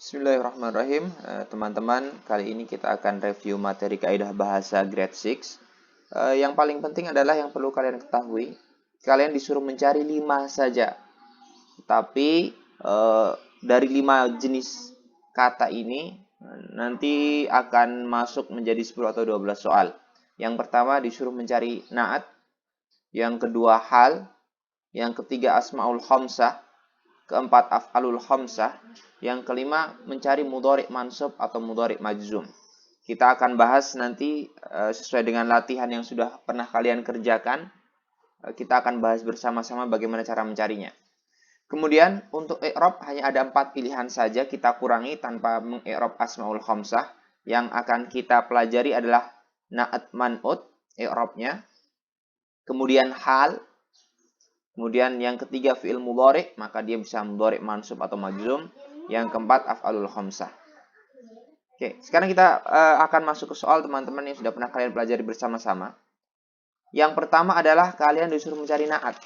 Bismillahirrahmanirrahim. Teman-teman, kali ini kita akan review materi kaidah bahasa grade 6. Yang paling penting adalah yang perlu kalian ketahui, kalian disuruh mencari 5 saja. Tapi dari 5 jenis kata ini nanti akan masuk menjadi 10 atau 12 soal. Yang pertama disuruh mencari na'at, yang kedua hal, yang ketiga asmaul khamsah, keempat af'alul khamsah, yang kelima mencari mudhari' mansub atau mudhari' majzum. Kita akan bahas nanti sesuai dengan latihan yang sudah pernah kalian kerjakan. Kita akan bahas bersama-sama bagaimana cara mencarinya. Kemudian untuk i'rab hanya ada 4 pilihan saja, kita kurangi tanpa mengi'rab asmaul khamsah. Yang akan kita pelajari adalah na'at man'ut, i'rabnya. Kemudian hal. Kemudian yang ketiga fi'il mudhari', maka dia bisa mudhari' mansub atau majzum. Yang keempat af'alul khamsah. Oke, sekarang kita akan masuk ke soal teman-teman yang sudah pernah kalian pelajari bersama-sama. Yang pertama adalah kalian disuruh mencari na'at.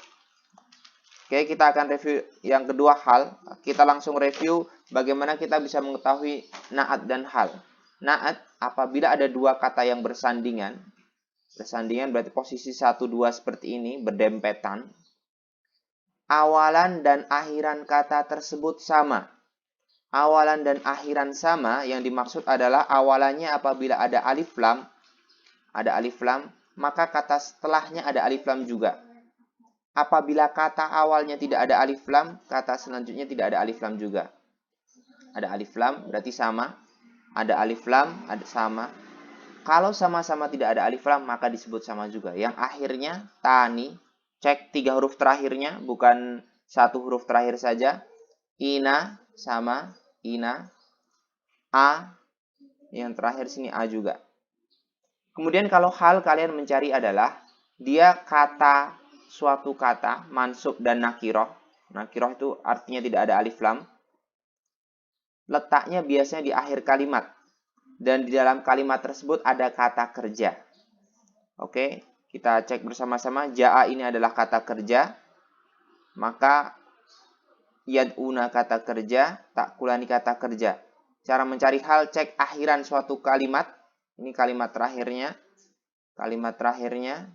Oke, kita akan review yang kedua hal. Kita langsung review bagaimana kita bisa mengetahui na'at dan hal. Na'at apabila ada dua kata yang bersandingan. Bersandingan berarti posisi 1, 2 seperti ini, berdempetan. Awalan dan akhiran kata tersebut sama. Awalan dan akhiran sama, yang dimaksud adalah awalannya apabila ada alif lam, maka kata setelahnya ada alif lam juga. Apabila kata awalnya tidak ada alif lam, kata selanjutnya tidak ada alif lam juga. Ada alif lam berarti sama, ada alif lam ada sama. Kalau sama-sama tidak ada alif lam, maka disebut sama juga. Yang akhirnya tani, cek 3 huruf terakhirnya, bukan 1 huruf terakhir saja. Ina sama, ina. A, yang terakhir sini A juga. Kemudian kalau hal kalian mencari adalah, dia kata, suatu kata, mansub dan nakiroh. Nakiroh itu artinya tidak ada alif lam. Letaknya biasanya di akhir kalimat. Dan di dalam kalimat tersebut ada kata kerja. Oke, kita cek bersama-sama. Ja'a ini adalah kata kerja. Maka yad'una kata kerja, ta'kulani kata kerja. Cara mencari hal, cek akhiran suatu kalimat. Ini kalimat terakhirnya. Kalimat terakhirnya.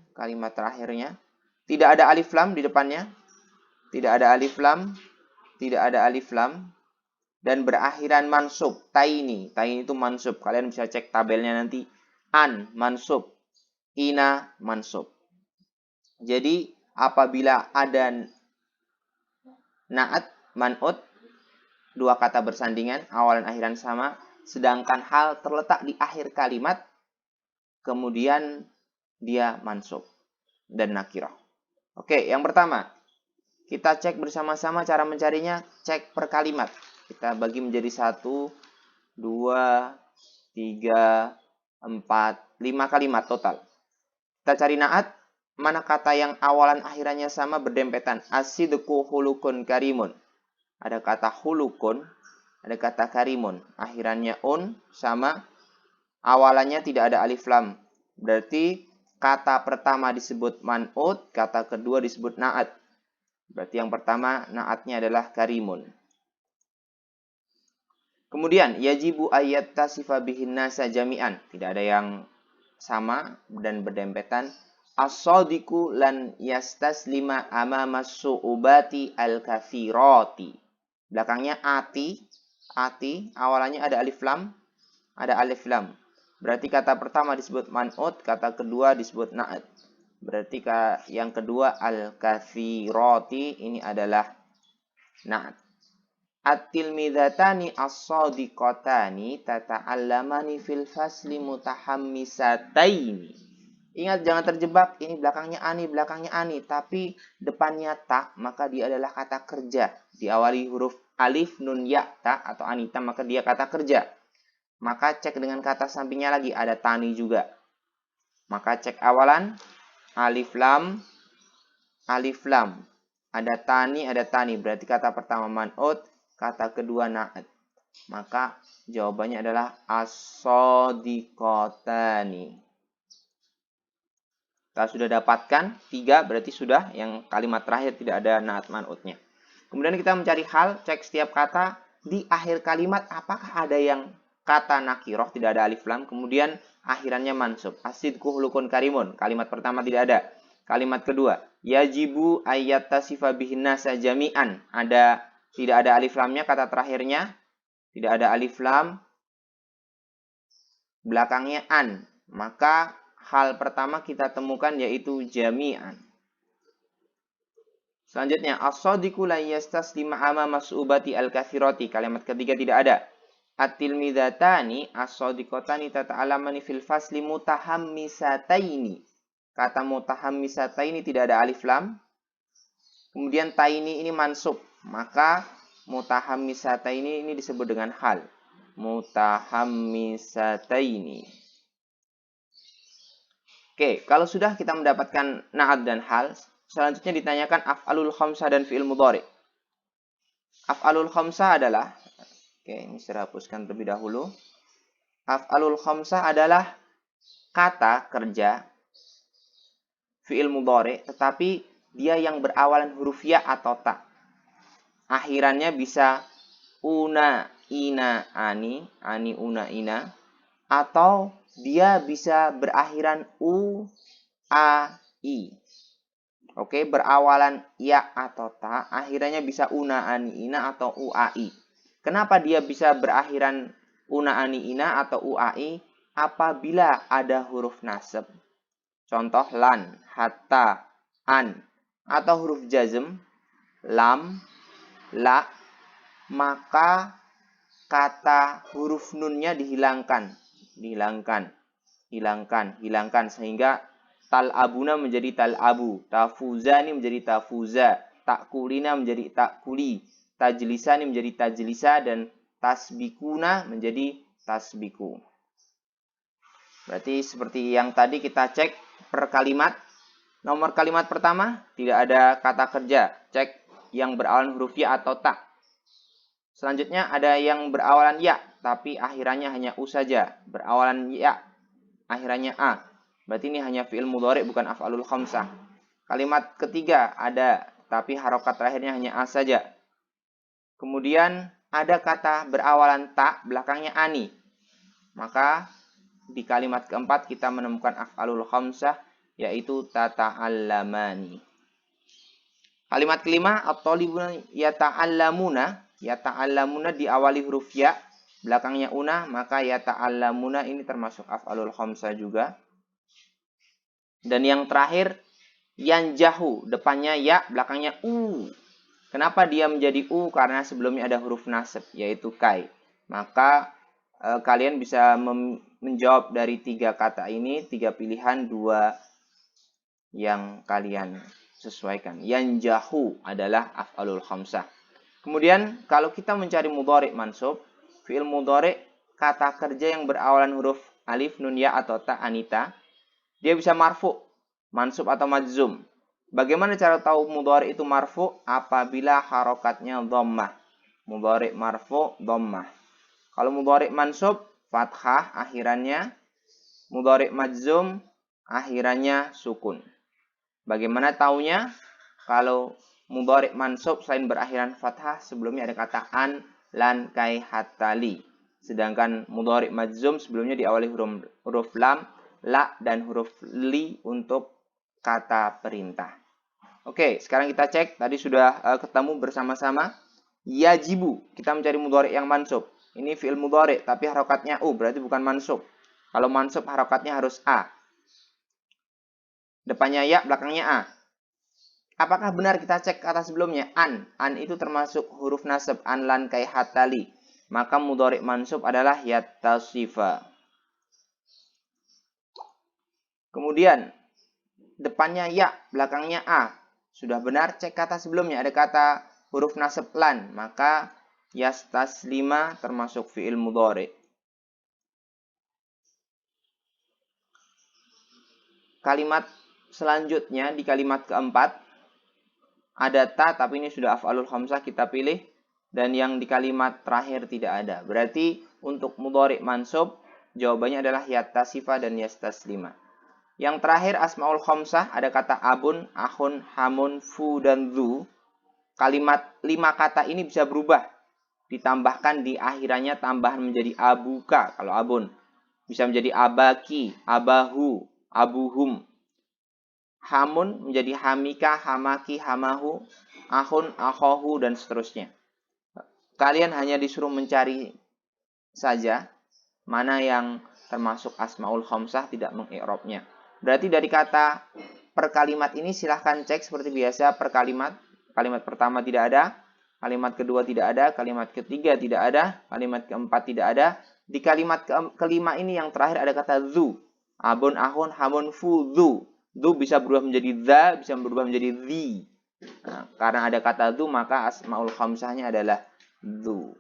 Tidak ada alif lam di depannya. Tidak ada alif lam. Dan berakhiran mansub. Taini itu mansub. Kalian bisa cek tabelnya nanti. An, mansub. Ina, mansub. Jadi, apabila ada na'at, man'ut, dua kata bersandingan, awalan akhiran sama, sedangkan hal terletak di akhir kalimat, kemudian dia mansub dan nakirah. Oke, yang pertama, kita cek bersama-sama cara mencarinya, cek per kalimat. Kita bagi menjadi 1, 2, 3, 4, 5 kalimat total. Kita cari na'at, mana kata yang awalan akhirannya sama berdempetan. As-sidqu hulukun karimun. Ada kata hulukun, ada kata karimun. Akhirannya un sama, awalannya tidak ada alif lam. Berarti kata pertama disebut man'ut, kata kedua disebut na'at. Berarti yang pertama na'atnya adalah karimun. Kemudian yajibu ayat tasifa bihin nasa jami'an. Tidak ada yang sama dan berdempetan. As-sadiqu lan yastaslima amama su'ubati al-kathirati. Belakangnya ati, awalannya ada alif lam. Berarti kata pertama disebut man'ut, kata kedua disebut na'at. Berarti yang kedua al-kathirati ini adalah na'at. At-tilmidhatani as-sadiqatani tata'allamani fil fasli mutahammisataini. Ingat, jangan terjebak, ini belakangnya ani, tapi depannya ta, maka dia adalah kata kerja. Diawali huruf alif, nun, ya, ta, atau anita, maka dia kata kerja. Maka cek dengan kata sampingnya lagi, ada tani juga. Maka cek awalan, alif lam. Ada tani, berarti kata pertama man'ut, kata kedua na'at. Maka jawabannya adalah as-sadiqatani. Kita sudah dapatkan 3, berarti sudah yang kalimat terakhir tidak ada na'at man'utnya. Kemudian kita mencari hal, cek setiap kata di akhir kalimat apakah ada yang kata nakiroh, tidak ada alif lam, kemudian akhirannya mansub. As-sidqu khuluqun karimun. Kalimat pertama tidak ada. Kalimat kedua, yajibu ayyattasifa bihin nasa jami'an. Tidak ada alif lamnya, kata terakhirnya tidak ada alif lam, belakangnya an. Maka hal pertama kita temukan yaitu jami'an. Selanjutnya, as-sadiqu la yastaslima amama mas'ubati al-kathirati. Kalimat ketiga tidak ada. At-tilmidatani as-sadiqatani tata'alamani fil fasli mutahammisataini. Kata mutahammisataini tidak ada alif lam. Kemudian taini ini mansub. Maka mutahammisataini ini disebut dengan hal. Mutahammisataini. Oke, kalau sudah kita mendapatkan na'at dan hal, selanjutnya ditanyakan af'alul khamsah dan fi'il mudhari. Af'alul khamsah adalah, oke, ini saya hapuskan terlebih dahulu. Af'alul khamsah adalah kata kerja fi'il mudhari, tetapi dia yang berawalan huruf ya atau ta. Akhirannya bisa una, ina, ani, una, ina, atau dia bisa berakhiran u, a, i. Oke, berawalan ya atau ta, akhirannya bisa una, ani, ina atau u, a, i. Kenapa dia bisa berakhiran una, ani, ina atau u, a, i? Apabila ada huruf nasab. Contoh lan, hatta, an, atau huruf jazm, lam, la, maka kata huruf nunnya dihilangkan. Hilangkan sehingga tal'abuna menjadi tal'abu, tafuzani menjadi tafuza, ta'kulina menjadi ta'kuli, tajlisani menjadi tajlisa, dan tasbikuna menjadi tasbiku. Berarti seperti yang tadi kita cek per kalimat. Nomor kalimat pertama tidak ada kata kerja, cek yang berawalan huruf ya atau ta. Selanjutnya ada yang berawalan ya, tapi akhirannya hanya u saja. Berawalan ya, akhirannya a. Berarti ini hanya fi'il mudhari bukan af'alul khamsah. Kalimat ketiga ada, tapi harokat terakhirnya hanya a saja. Kemudian ada kata berawalan ta, belakangnya ani. Maka di kalimat keempat kita menemukan af'alul khamsah, yaitu tata'allamani. Kalimat kelima, at-talibuna yata'allamuna. Yata'allamuna diawali huruf ya, belakangnya una, maka yata'allamuna ini termasuk af'alul khamsah juga. Dan yang terakhir, yanjahu, depannya ya, belakangnya u. Kenapa dia menjadi u? Karena sebelumnya ada huruf nasab, yaitu kai. Maka kalian bisa menjawab dari tiga kata ini, tiga pilihan, dua yang kalian sesuaikan. Yanjahu adalah af'alul khamsah. Kemudian kalau kita mencari mudhari mansub, fi'il mudhari kata kerja yang berawalan huruf alif, nun, ya atau ta, anita, dia bisa marfu, mansub atau majzum. Bagaimana cara tahu mudhari itu marfu? Apabila harokatnya dhammah. Mudhari marfu dhammah. Kalau mudhari mansub, fathah akhirannya. Mudhari majzum akhirannya sukun. Bagaimana taunya? Kalau mudhari mansub selain berakhiran fathah, sebelumnya ada kata an, lan, kai, hatta, li. Sedangkan mudhari majzum sebelumnya diawali huruf lam, la, dan huruf li untuk kata perintah. Oke, sekarang kita cek. Tadi sudah ketemu bersama-sama. Yajibu, kita mencari mudhari yang mansub. Ini fi'il mudhari, tapi harokatnya u, berarti bukan mansub. Kalau mansub harokatnya harus a. Depannya ya, belakangnya a. Apakah benar kita cek kata sebelumnya? An. An itu termasuk huruf nasab. An, lan, kai, hatta, li. Maka mudhari mansub adalah yattasifa. Kemudian depannya ya, belakangnya a. Sudah benar, cek kata sebelumnya. Ada kata huruf nasab lan. Maka yastaslima termasuk fi'il mudhari. Kalimat selanjutnya di kalimat keempat. Ada ta, tapi ini sudah af'alul khamsah, kita pilih. Dan yang di kalimat terakhir tidak ada. Berarti untuk mudhari mansub, jawabannya adalah yattasifa dan yastaslima. Yang terakhir asmaul khamsah, ada kata abun, ahun, hamun, fu, dan dhu. Kalimat 5 kata ini bisa berubah. ditambahkan di akhirannya tambahan menjadi abuka kalau abun. Bisa menjadi abaki, abahu, abuhum. Hamun menjadi hamika, hamaki, hamahu, ahun, akhohu, dan seterusnya. Kalian hanya disuruh mencari saja mana yang termasuk asmaul khamsah, tidak mengi'rabnya. Berarti dari kata per kalimat ini silahkan cek seperti biasa per kalimat. Kalimat pertama tidak ada, kalimat kedua tidak ada, kalimat ketiga tidak ada, kalimat keempat tidak ada. Di kalimat kelima ini yang terakhir ada kata zu. Abun, ahun, hamun, fu, zu. Zu bisa berubah menjadi za, bisa berubah menjadi zi. Nah, karena ada kata zu maka asmaul khamsahnya adalah zu.